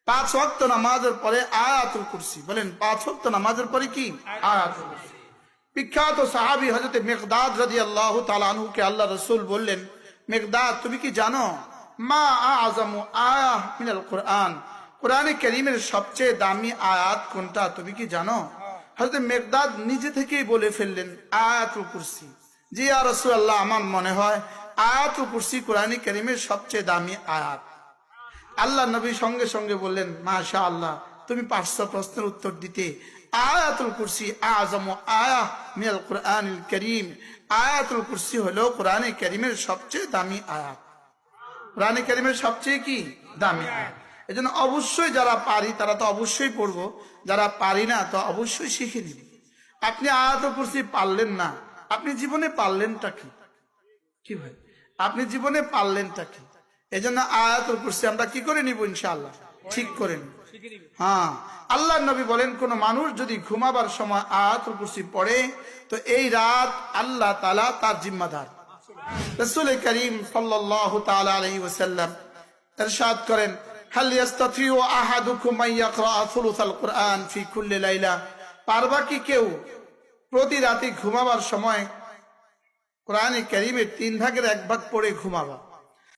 5 ওয়াক্ত নামাজের পরে আয়াতুল কুরসি। বলেন 5 ওয়াক্ত নামাজের পরে কি? আয়াতুল কুরসি। বিখ্যাত সাহাবী হযরত মিকদাদ রাদিয়াল্লাহু তাআলা আনহুকে আল্লাহ রাসূল বললেন, মিকদাদ তুমি কি জানো মা আযমু আয়াহ মিনাল কুরআন, কোরআনে কারীমের সবচেয়ে দামি আয়াত কোনটা তুমি কি জানো? হযরত মিকদাদ নিজে থেকেই বলে ফেললেন আয়াতুল কুরসি। জি ইয়া রাসূলুল্লাহ, আমার মনে হয় আয়াতুল কুরসি কোরআনে কারীমের সবচেয়ে দামি আয়াত। আল্লাহ নবী সঙ্গে সঙ্গে বললেন, মাশাআল্লাহ, তুমি পারছো প্রশ্নের উত্তর দিতে। আয়াতুল কুরসি আযমু আয়াহ মিনাল কুরআনিল কারীম, আয়াতুল কুরসি হলো কোরআনে কারীমের সবচেয়ে দামি আয়াত। কোরআনে কারীমের সবচেয়ে কি দামি আয়াত। এজন্য অবশ্যই যারা পারি তারা তো অবশ্যই পড়বো, যারা পারি না তো অবশ্যই শিখে নিব। আপনি আয়াতুল কুরসি পারলেন না, আপনি জীবনে পারলেনটা কি? কি ভাই, আপনি জীবনে পারলেনটা কি? এজন্য আয়াতুল কুরসি আমরা কি করে নিব? ইনশাআল্লাহ ঠিক করে নিব। হ্যাঁ, আল্লাহর নবী বলেন কোন মানুষ যদি ঘুমাবার সময় আয়াতুল কুরসি পড়ে তো এই রাত আল্লাহ তাআলা তার জিম্মাদার। রাসূল করিম সাল্লাল্লাহু তাআলা আলাইহি ওয়াসাল্লাম ইরশাদ করেন, হাল ইস্তাতিউ আহাদুকুম আন ইয়াকরা সুলুসাল কুরআন ফি কুল্লি লাইলা, পারবা কি কেউ প্রতি রাতে ঘুমাবার সময় কোরআনে কারীমের 3 ভাগের 1 ভাগ পড়ে ঘুমাবা?